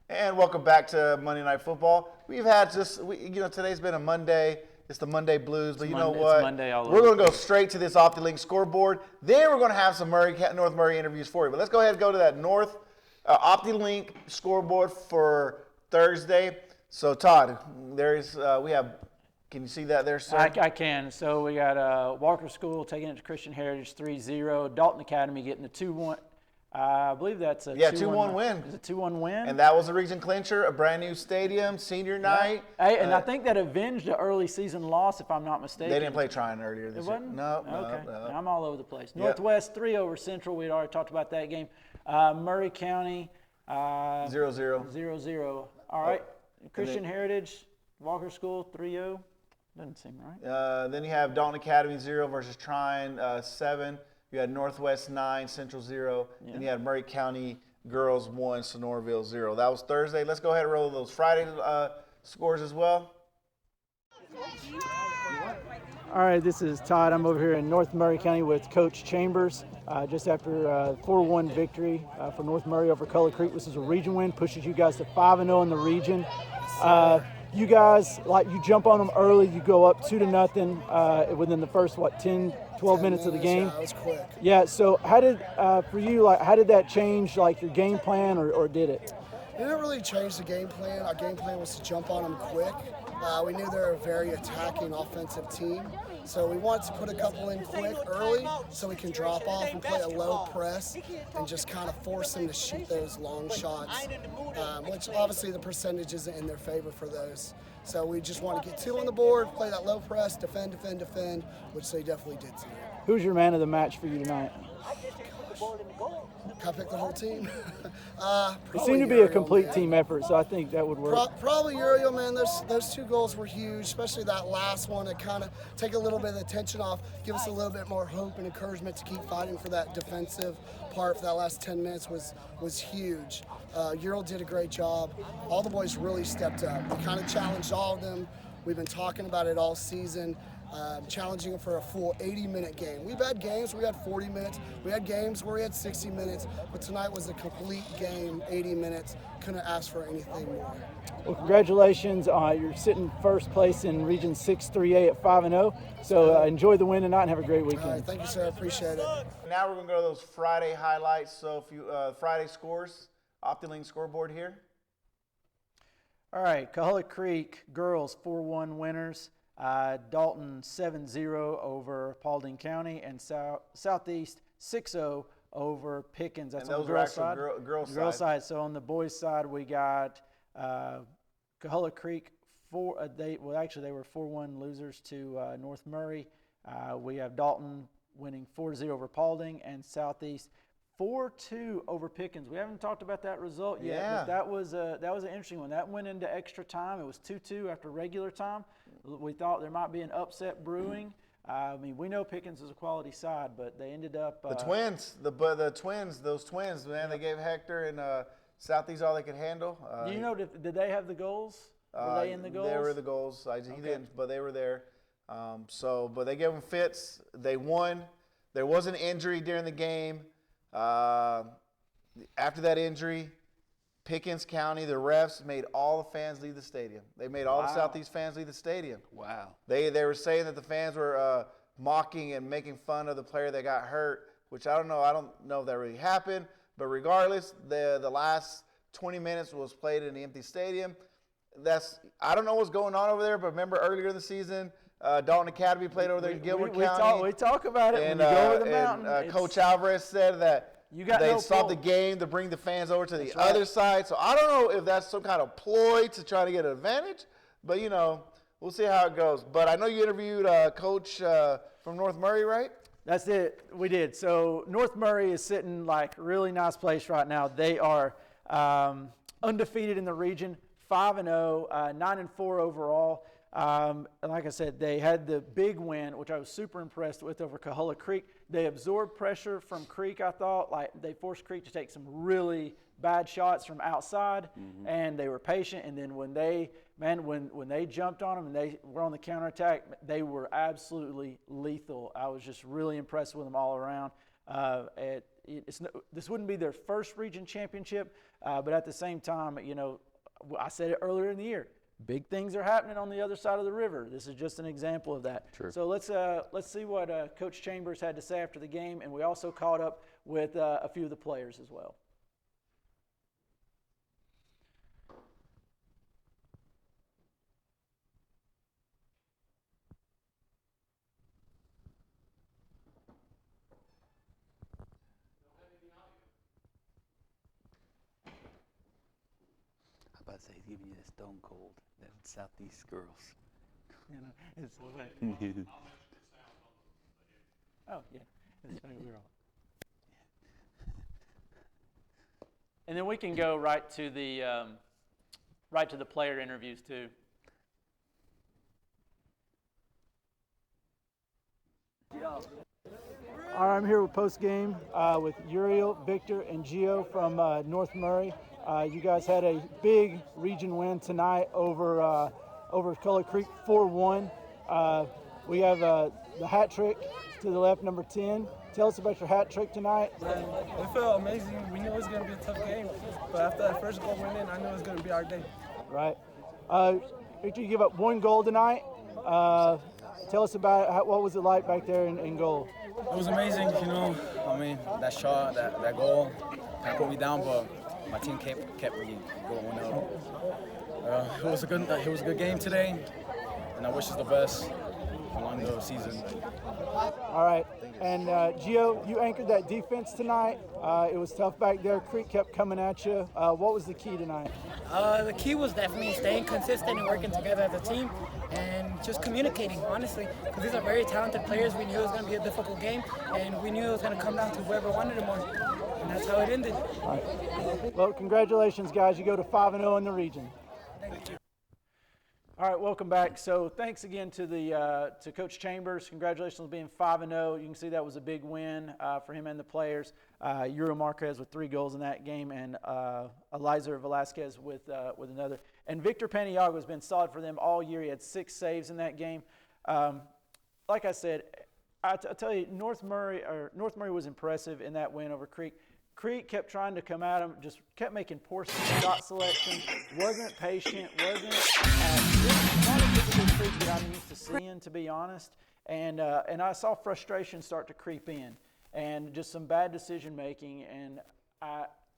And welcome back to Monday Night Football. We've had today's been a Monday. It's the Monday blues, but you know what? It's Monday all We're over. going to go straight to this OptiLink scoreboard. Then we're going to have some North Murray interviews for you. But let's go ahead and go to that OptiLink scoreboard for Thursday. So Todd, can you see that there, sir? I can. So we got Walker School taking it to Christian Heritage 3-0. Dalton Academy getting a 2-1. I believe that's a 2-1 win. It's a 2-1 win. And that was a region clincher, a brand new stadium, senior night. Hey, and I think that avenged the early season loss, if I'm not mistaken. They didn't play Tryon earlier this year. It wasn't? No. I'm all over the place. Northwest 3 over Central. We had already talked about that game. Murray County 0-0. 0-0. All right. Christian Heritage, Walker School 3-0. Doesn't seem right. Then you have Dalton Academy 0 versus Tryon 7. You had Northwest 9, Central 0. Yeah. And you had Murray County Girls 1, Sonoraville 0. That was Thursday. Let's go ahead and roll those Friday scores as well. All right, this is Todd. I'm over here in North Murray County with Coach Chambers. Just after a 4-1 victory for North Murray over Culver Creek. This is a region win, pushes you guys to 5-0 in the region. You guys, you jump on them early, you go up 2-0 within the first, 12 minutes of the game? Yeah, that was quick. Yeah, so how did, for you, how did that change, your game plan, or did it? It didn't really change the game plan. Our game plan was to jump on them quick. We knew they were a very attacking offensive team, so we wanted to put a couple in quick early so we can drop off and play a low press and just kind of force them to shoot those long shots, which obviously the percentage isn't in their favor for those. So we just want to get 2 on the board, play that low press, defend, which they definitely did today. Who's your man of the match for you tonight? Can I pick the whole team? It seemed to be a complete team effort, so I think that would work. Probably Uriel, man. Those 2 goals were huge, especially that last one to kind of take a little bit of the tension off, give us a little bit more hope and encouragement to keep fighting for that defensive part for that last 10 minutes was huge. Uriel did a great job. All the boys really stepped up. We kind of challenged all of them. We've been talking about it all season, challenging them for a full 80-minute game. We've had games where we had 40 minutes. We had games where we had 60 minutes. But tonight was a complete game, 80 minutes. Couldn't ask for anything more. Well, congratulations. You're sitting first place in Region 638 at 5-0. So enjoy the win tonight and have a great weekend. All right, thank you, sir. I appreciate it. Now we're going to go to those Friday highlights. So if you Friday scores, OptiLink scoreboard here. All right, Coahulla Creek girls 4-1 winners. Dalton 7-0 over Paulding County, and Southeast 6-0 over Pickens. That's on the girls' side. Girls' side. So on the boys' side, we got Coahulla Creek they were 4-1 losers to North Murray. We have Dalton winning 4-0 over Paulding, and Southeast 4-2 over Pickens. We haven't talked about that result yet, but that was an interesting one. That went into extra time. It was 2-2 after regular time. We thought there might be an upset brewing. I mean, we know Pickens is a quality side, but they ended up the twins, those twins, man. They gave Hector and Southeast all they could handle. Do you know? Did they have the goals? Were they in the goals? They were the goals. He didn't, but they were there. But they gave them fits. They won. There was an injury during the game. After that injury, Pickens County, the refs made all the fans leave the stadium. They made all the Southeast fans leave the stadium. Wow. They were saying that the fans were mocking and making fun of the player that got hurt, which I don't know. I don't know if that really happened. But regardless, the last 20 minutes was played in the empty stadium. I don't know what's going on over there, but remember earlier in the season, Dalton Academy played over there in Gilbert County. We talk about it when you go over the mountain. Coach Alvarez said that they stopped the game to bring the fans over to the other side. So I don't know if that's some kind of ploy to try to get an advantage, but we'll see how it goes. But I know you interviewed Coach from North Murray, right? That's it. We did. So North Murray is sitting like a really nice place right now. They are undefeated in the region, 5-0, 9-4 overall. Like I said, they had the big win, which I was super impressed with, over Coahulla Creek. They absorbed pressure from Creek, I thought. Like, they forced Creek to take some really bad shots from outside, and they were patient. And then when they jumped on them and they were on the counterattack, they were absolutely lethal. I was just really impressed with them all around. This wouldn't be their first region championship, but at the same time, I said it earlier in the year. Big things are happening on the other side of the river. This is just an example of that. True. So let's see what Coach Chambers had to say after the game, and we also caught up with a few of the players as well. About to say, he's giving you the stone cold, that Southeast girls. It's like, oh yeah, it's funny, we're all. And then we can go right to the player interviews too. All right, I'm here with post game with Uriel, Victor, and Gio from North Murray. You guys had a big region win tonight over Coahulla Creek, 4-1. We have the hat trick to the left, number 10. Tell us about your hat trick tonight. It felt amazing. We knew it was going to be a tough game, but after that first goal went in, I knew it was going to be our day. Right. Victor, you give up one goal tonight. Tell us about what was it like back there in goal. It was amazing, that shot, that goal kind of put me down, but my team kept me going up. It was a good game today, and I wish us the best along the season. All right, and Gio, you anchored that defense tonight. It was tough back there. Creek kept coming at you. What was the key tonight? The key was definitely staying consistent and working together as a team, and just communicating, honestly, because these are very talented players. We knew it was going to be a difficult game, and we knew it was going to come down to whoever wanted it more, and that's how it ended. All right. Well, congratulations, guys. You go to 5-0 in the region. Thank you. All right, welcome back. So thanks again to Coach Chambers. Congratulations on being 5-0. You can see that was a big win for him and the players. Euro Marquez with 3 goals in that game, and Eliza Velasquez with another. And Victor Paniagua has been solid for them all year. He had 6 saves in that game. Like I said, I tell you, North Murray was impressive in that win over Creek. Creek kept trying to come at him, just kept making poor shot selection, wasn't patient, wasn't not a typical Creek that I'm used to seeing, to be honest. And I saw frustration start to creep in, and just some bad decision making. And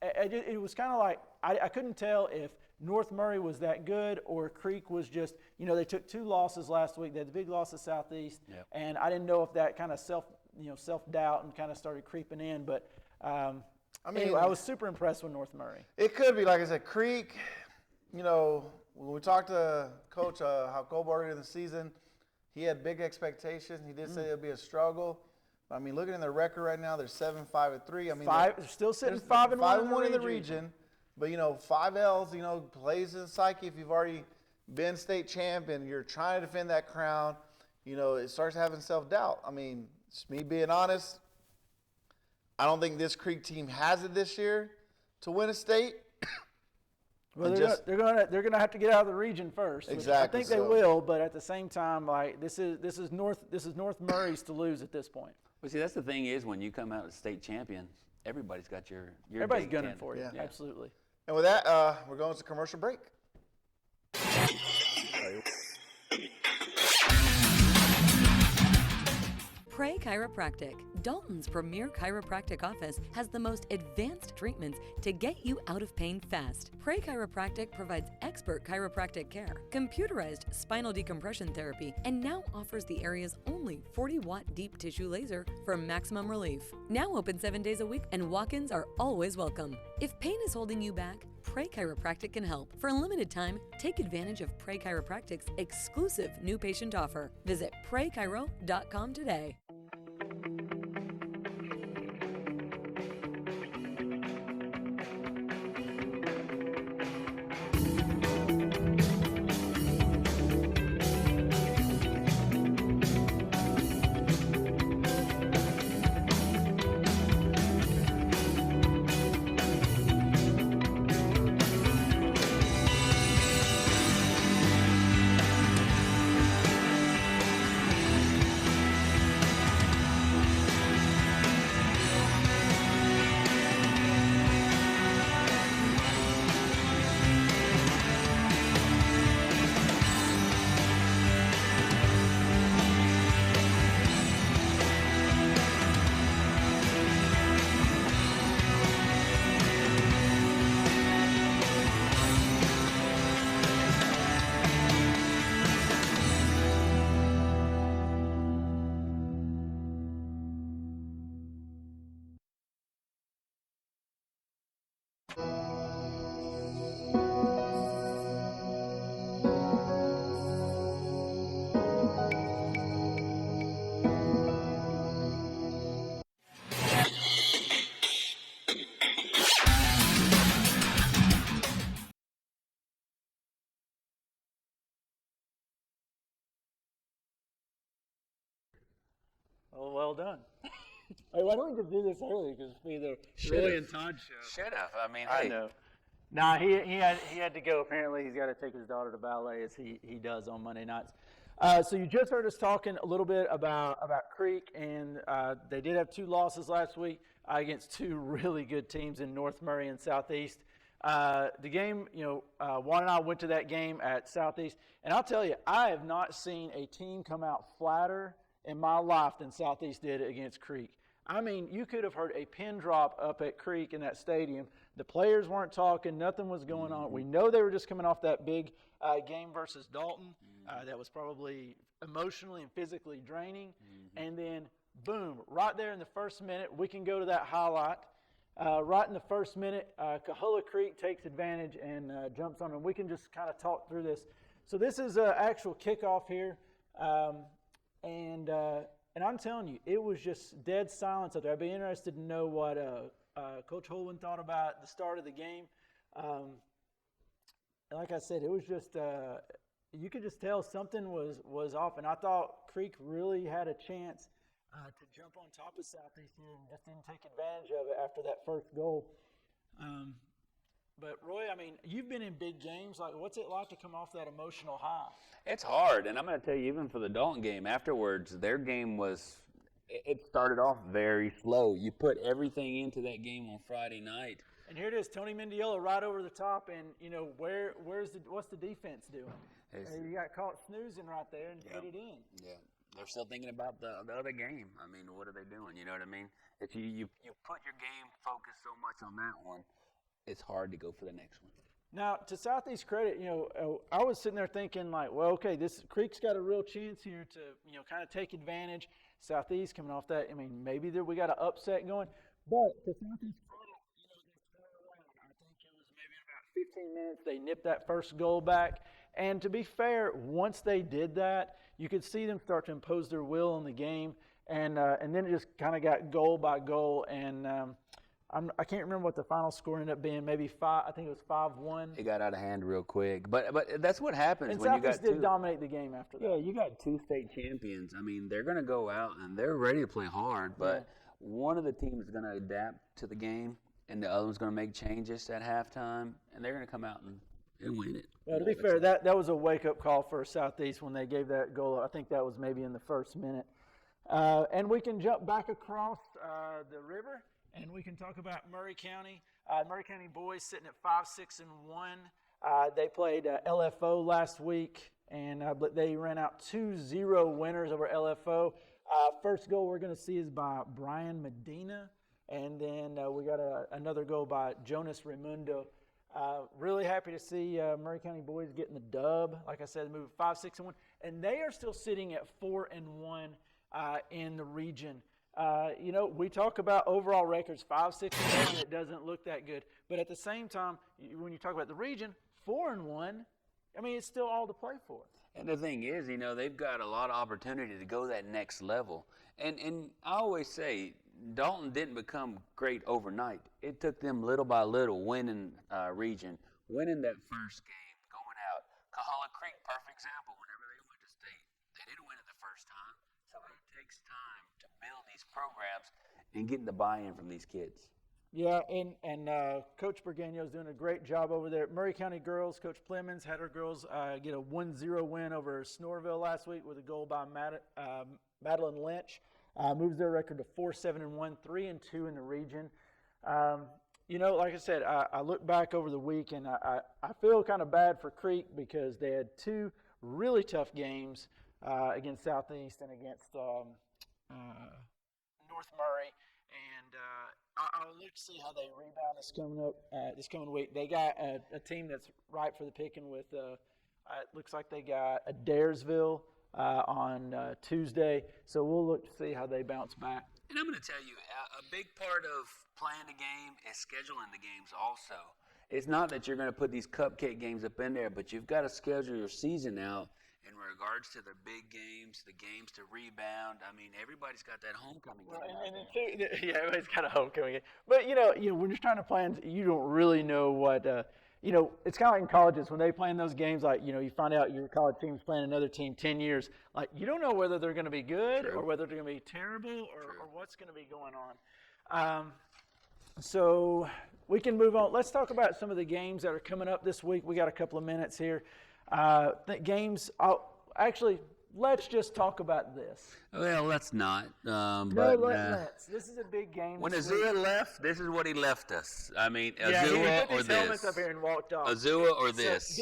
it was kind of like I couldn't tell if North Murray was that good or Creek was just, they took 2 losses last week. They had the big loss at Southeast, and I didn't know if that kind of self-doubt and kind of started creeping in. But anyway, I was super impressed with North Murray. It could be, like I said, Creek, when we talked to Coach how Colbert in the season, he had big expectations. He did say it'll be a struggle. I mean, looking at their record right now, they're 7-5-3. I mean, they're still sitting 5-1 in the region. But 5 L's, plays in the psyche. If you've already been state champ and you're trying to defend that crown, it starts having self-doubt. I mean, it's me being honest. I don't think this Creek team has it this year to win a state. Well, they're gonna have to get out of the region first. Exactly. I think they will, but at the same time, like this is North Murray's to lose at this point. Well, see, that's the thing is when you come out as state champion, everybody's got your everybody's big gunning candidate. for you. Yeah. Absolutely. And with that, we're going to commercial break. Pray Chiropractic, Dalton's premier chiropractic office, has the most advanced treatments to get you out of pain fast. Pray Chiropractic provides expert chiropractic care, computerized spinal decompression therapy, and now offers the area's only 40-watt deep tissue laser for maximum relief. Now open 7 days a week, and walk-ins are always welcome. If pain is holding you back, Pray Chiropractic can help. For a limited time, take advantage of Pray Chiropractic's exclusive new patient offer. Visit praychiro.com today. Oh, well done. Hey, why don't we just do this early? Because it's be the Roy and Todd show. Should have. I mean, I hey. know. Nah, he had to go. Apparently, he's got to take his daughter to ballet, as he does on Monday nights. So you just heard us talking a little bit about Creek, and they did have 2 losses last week against 2 really good teams in North Murray and Southeast. The game, Juan and I went to that game at Southeast, and I'll tell you, I have not seen a team come out flatter in my life than Southeast did against Creek. I mean, you could have heard a pin drop up at Creek in that stadium. The players weren't talking. Nothing was going on. We know they were just coming off that big game versus Dalton. That was probably emotionally and physically draining. And then, boom, right there in the first minute, we can go to that highlight. Right in the first minute, Cahulla Creek takes advantage and jumps on them. We can just kind of talk through this. So this is an actual kickoff here. And I'm telling you, it was just dead silence out there. I'd be interested to know what Coach Holman thought about the start of the game. Like I said, it was just you could just tell something was off. And I thought Creek really had a chance to jump on top of Southeast here and just didn't take advantage of it after that first goal. But Roy, I mean, you've been in big games. Like, what's it like to come off that emotional high? It's hard, and I'm going to tell you, even for the Dalton game afterwards, their game was. It started off very slow. You put everything into that game on Friday night. And here it is, Tony Mendiola right over the top, and what's the defense doing? You got caught snoozing right there and put it in. Yeah, they're still thinking about the other game. I mean, what are they doing? You know what I mean? If you put your game focus so much on that one, it's hard to go for the next one. Now, to Southeast credit, I was sitting there thinking like, well, okay, this Creek's got a real chance here to, kind of take advantage. Southeast coming off that, I mean, maybe we got an upset going, but to Southeast credit, they turned around. I think it was maybe in about 15 minutes they nipped that first goal back. And to be fair, once they did that, you could see them start to impose their will on the game, and then it just kind of got goal by goal, and I can't remember what the final score ended up being. Maybe 5. I think it was 5-1. It got out of hand real quick, but that's what happens and when you got Southeast did dominate the game after that. Yeah, you got 2 state champions. I mean, they're going to go out and they're ready to play hard, but one of the teams is going to adapt to the game, and the other one's going to make changes at halftime, and they're going to come out and win it. Well, to be fair, that was a wake-up call for Southeast when they gave that goal. I think that was maybe in the first minute. And we can jump back across the river. And we can talk about Murray County. Murray County boys sitting at 5-6-1. They played LFO last week, and they ran out 2-0 winners over LFO. First goal we're going to see is by Brian Medina, and then we got another goal by Jonas Raimundo. Really happy to see Murray County boys getting the dub. Like I said, moving 5-6-1, and they are still sitting at 4-1 in the region. We talk about overall records, 5-6-1. It doesn't look that good, but at the same time, when you talk about the region, 4-1. I mean, it's still all to play for. And the thing is, they've got a lot of opportunity to go that next level. And I always say, Dalton didn't become great overnight. It took them little by little winning region, winning that first game, going out. Kahala Creek, perfect example. Whenever they went to state, they didn't win it the first time. So it takes time to build these programs and getting the buy-in from these kids. Yeah, and Coach Bergano is doing a great job over there. Murray County girls, Coach Plemons had her girls get a 1-0 win over Snorville last week with a goal by Madeline Lynch. Moves their record to 4-7-1, 3-2 in the region. Like I said, I look back over the week, and I feel kind of bad for Creek because they had 2 really tough games against Southeast and against North Murray, and I'll look to see how they rebound this coming week. They got a team that's ripe for the picking with it looks like they got Adairsville on Tuesday, so we'll look to see how they bounce back. And I'm going to tell you, a big part of playing the game is scheduling the games also. It's not that you're going to put these cupcake games up in there, but you've got to schedule your season out in regards to the big games, the games to rebound. I mean, everybody's got that homecoming game. Yeah, everybody's got a homecoming game. But, when you're trying to plan, you don't really know what it's kind of like in colleges when they play in those games, like, you find out your college team's playing another team 10 years. Like, you don't know whether they're going to be good or whether they're going to be terrible or what's going to be going on. So we can move on. Let's talk about some of the games that are coming up this week. We got a couple of minutes here. Let's just talk about this. Well, let's not. Let's. This is a big game. When Azua left, this is what he left us. I mean, he Azua put or his this. helmets up here and walked off. Azua or So this.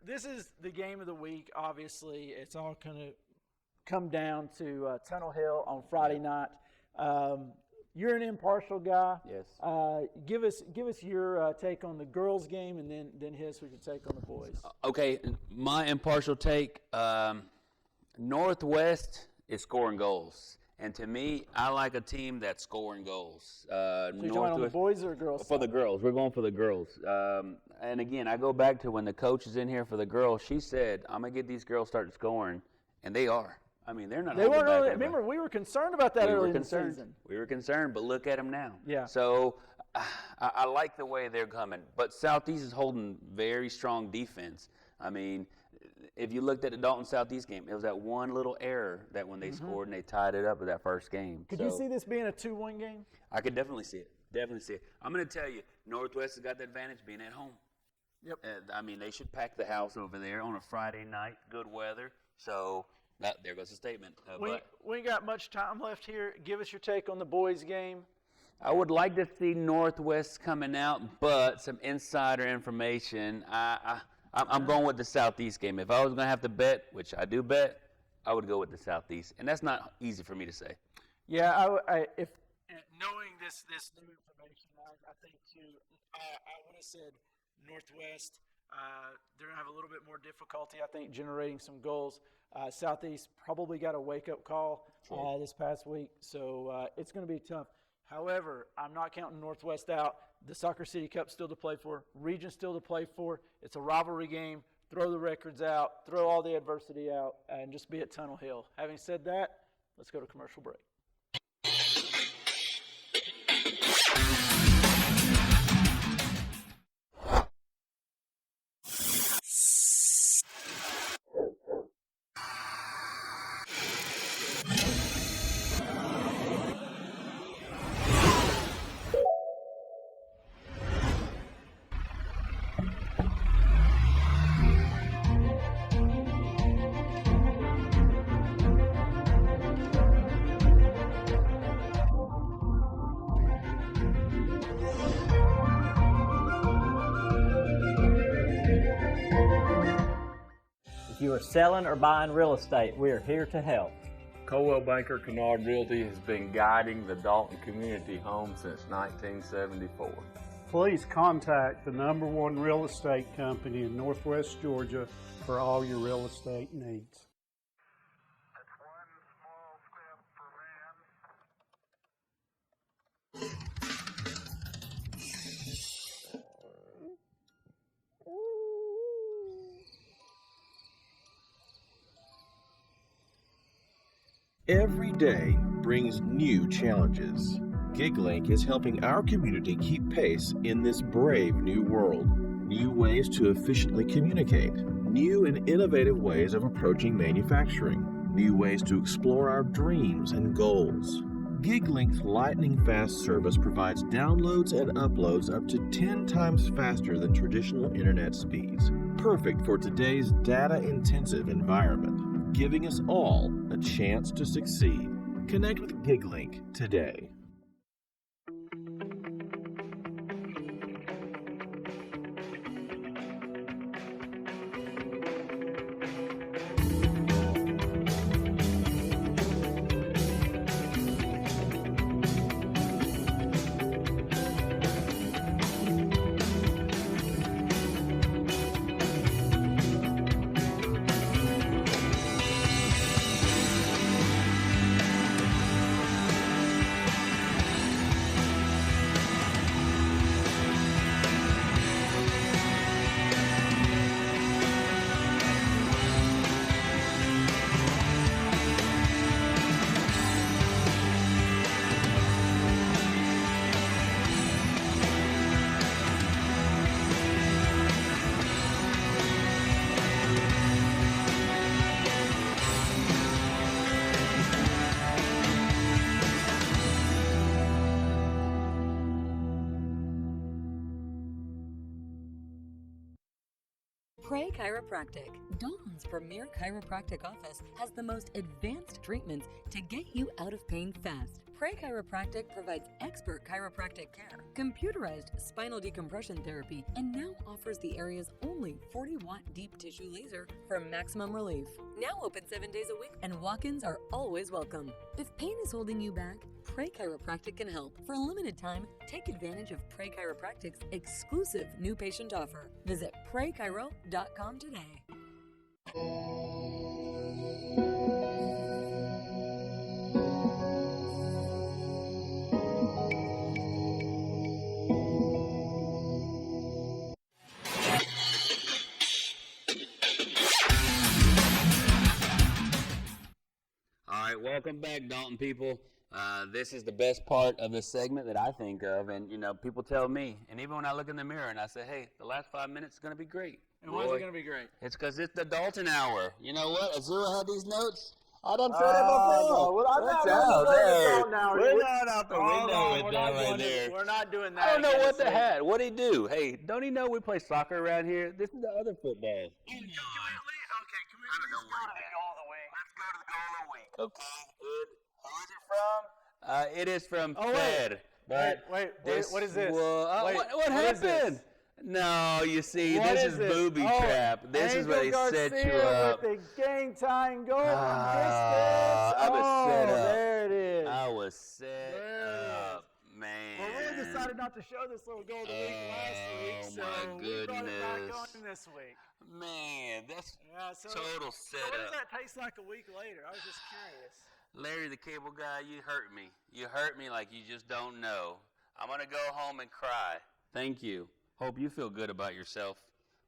this is the game of the week. Obviously, it's all going to come down to Tunnel Hill on Friday night. You're an impartial guy. Yes. Give us your take on the girls' game, and then his we can take on the boys. Okay, my impartial take. Northwest is scoring goals, and to me, I like a team that's scoring goals. So you're talking on the boys or girls? For the girls, we're going for the girls. And again, I go back to when the coach is in here for the girls. She said, "I'm gonna get these girls started scoring," and they are. I mean, they're not. They weren't really. Remember, we were concerned about that early in the season. We were concerned, but look at them now. Yeah. So I like the way they're coming, but Southeast is holding very strong defense. I mean, if you looked at the Dalton Southeast game, it was that one little error that when they scored and they tied it up with that first game. Could you see this being a 2-1 game? I could definitely see it. Definitely see it. I'm going to tell you, Northwest has got the advantage being at home. Yep. I mean, they should pack the house over there on a Friday night, good weather. So there goes the statement. We ain't got much time left here. Give us your take on the boys' game. I would like to see Northwest coming out, but some insider information. I'm going with the Southeast game. If I was going to have to bet, which I do bet, I would go with the Southeast, and that's not easy for me to say. Yeah, if knowing this new information, I think too. I would have said Northwest. They're gonna have a little bit more difficulty, I think, generating some goals. Southeast probably got a wake-up call this past week, so it's going to be tough. However, I'm not counting Northwest out. The Soccer City Cup still to play for, region still to play for. It's a rivalry game. Throw the records out, throw all the adversity out, and just be at Tunnel Hill. Having said that, let's go to commercial break. If you are selling or buying real estate, we are here to help. Coldwell Banker Kennard Realty has been guiding the Dalton community home since 1974. Please contact the #1 real estate company in Northwest Georgia for all your real estate needs. Every day brings new challenges. GigLink is helping our community keep pace in this brave new world. New ways to efficiently communicate, new and innovative ways of approaching manufacturing, new ways to explore our dreams and goals. GigLink's lightning-fast service provides downloads and uploads up to 10 times faster than traditional internet speeds, perfect for today's data-intensive environment, giving us all a chance to succeed. Connect with GigLink today. Pray Chiropractic, Dalton's premier chiropractic office, has the most advanced treatments to get you out of pain fast. Pray Chiropractic provides expert chiropractic care, computerized spinal decompression therapy, and now offers the area's only 40-watt deep tissue laser for maximum relief. Now open 7 days a week, and walk-ins are always welcome. If pain is holding you back, Pray Chiropractic can help. For a limited time, take advantage of Pray Chiropractic's exclusive new patient offer. Visit praychiro.com today. All right, welcome back, Dalton people. This is the best part of the segment that I think of, and people tell me, and even when I look in the mirror and I say, hey, the last 5 minutes is going to be great, And why is it going to be great? It's because it's the Dalton hour. You know what? Azula had these notes. I done said it before. Well, I'm That's not out there. now. We're not out the window with we're that not right doing there. We're not doing that. I don't know again what the this week. heck. What'd he do? Hey, don't he know we play soccer around here? This is the other football. Can we at least go to the goal of the week? Let's go to the goal of the week. Okay. Who is it from? It is from Oh, Fed. Wait, what is this? What is this? happened? No, you see, What this is this? booby trap. This is where they Angel set you Garcia up. with the game tying goal from I distance. was set up. There it is. I was set up, man. Well, we decided not to show this little goal of the week last week, so my we brought it back goodness. on this week. Man, that's So total what setup. does that taste like a week later? I was just curious. Larry, the cable guy, you hurt me. You hurt me like you just don't know. I'm going to go home and cry. Thank you. Hope you feel good about yourself.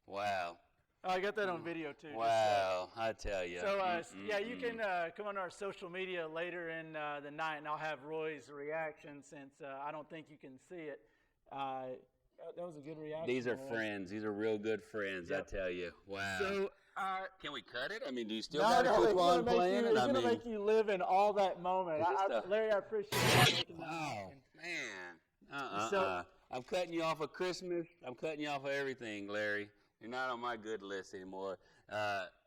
Wow. Oh, I got that on video too. Wow, I tell you. So, yeah, you can come on our social media later in the night, and I'll have Roy's reaction since I don't think you can see it. That was a good reaction. These are Roy. friends. These are real good friends, Yep. I tell you. Wow. So, Can we cut it? I mean, do you still got to keep it's on gonna playing? It's going to make you live in all that moment. Larry, I appreciate you making that happen. Man. I'm cutting you off of Christmas. I'm cutting you off of everything, Larry. You're not on my good list anymore.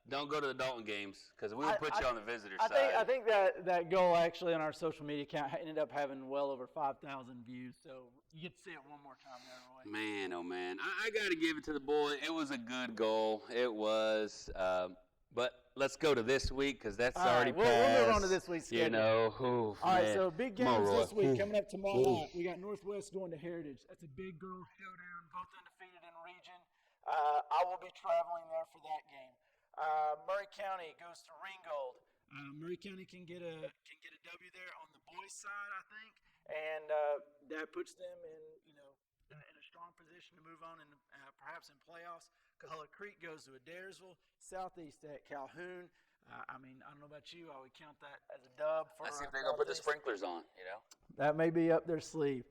Don't go to the Dalton games because we will put you on the visitor side. I think that goal actually on our social media account ended up having well over 5,000 views. So you get to see it one more time there, Roy. Man, oh man. I got to give it to the boy. It was a good goal. It was. But let's go to this week because that's already passed. We'll move on to this week's schedule. You know, All right, so big games this week Ooh. coming up tomorrow night. We got Northwest going to Heritage. That's a big girl showdown, both undefeated in region. I will be traveling there for that game. Murray County goes to Ringgold. Murray County can get a W there on the boys' side, I think, and that puts them in a strong position to move on and perhaps in playoffs. Cahulla Creek goes to Adairsville. Southeast at Calhoun. I mean, I don't know about you. I would count that as a dub. Let's see if they're going to put the sprinklers on, you know. That may be up their sleeve.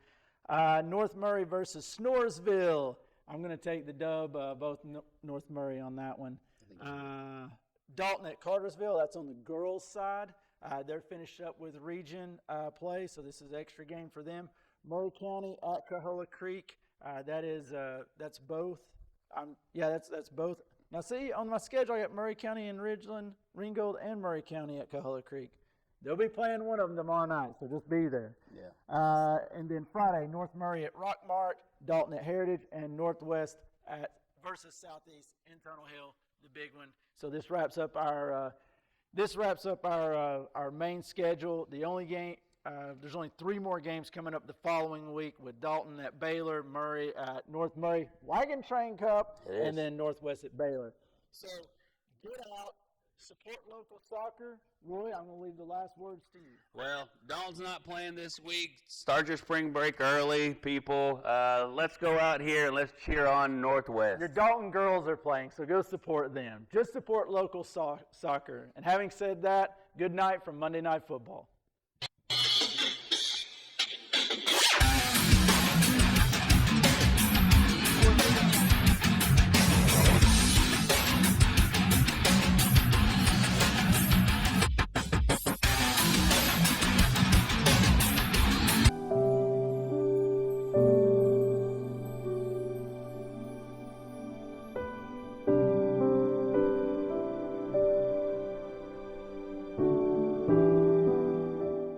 North Murray versus Snoresville. I'm going to take the dub, both North Murray on that one. Dalton at Cartersville. That's on the girls' side. They're finished up with region play, so this is an extra game for them. Murray County at Cahulla Creek. That's both. That's both. Now, see, on my schedule, I got Murray County and Ringgold, and Murray County at Cahulla Creek. They'll be playing one of them tomorrow night, so just be there. Yeah. And then Friday, North Murray at Rockmart, Dalton at Heritage, and Northwest versus Southeast in Tunnel Hill, the big one. So this wraps up our main schedule. The only game. There's only 3 more games coming up the following week with Dalton at Baylor, Murray at North Murray, Wagon Train Cup, and then Northwest at Baylor. So get out, support local soccer. Roy, I'm going to leave the last words to you. Well, Dalton's not playing this week. Start your spring break early, people. Let's go out here and let's cheer on Northwest. Your Dalton girls are playing, so go support them. Just support local soccer. And having said that, good night from Monday Night Football.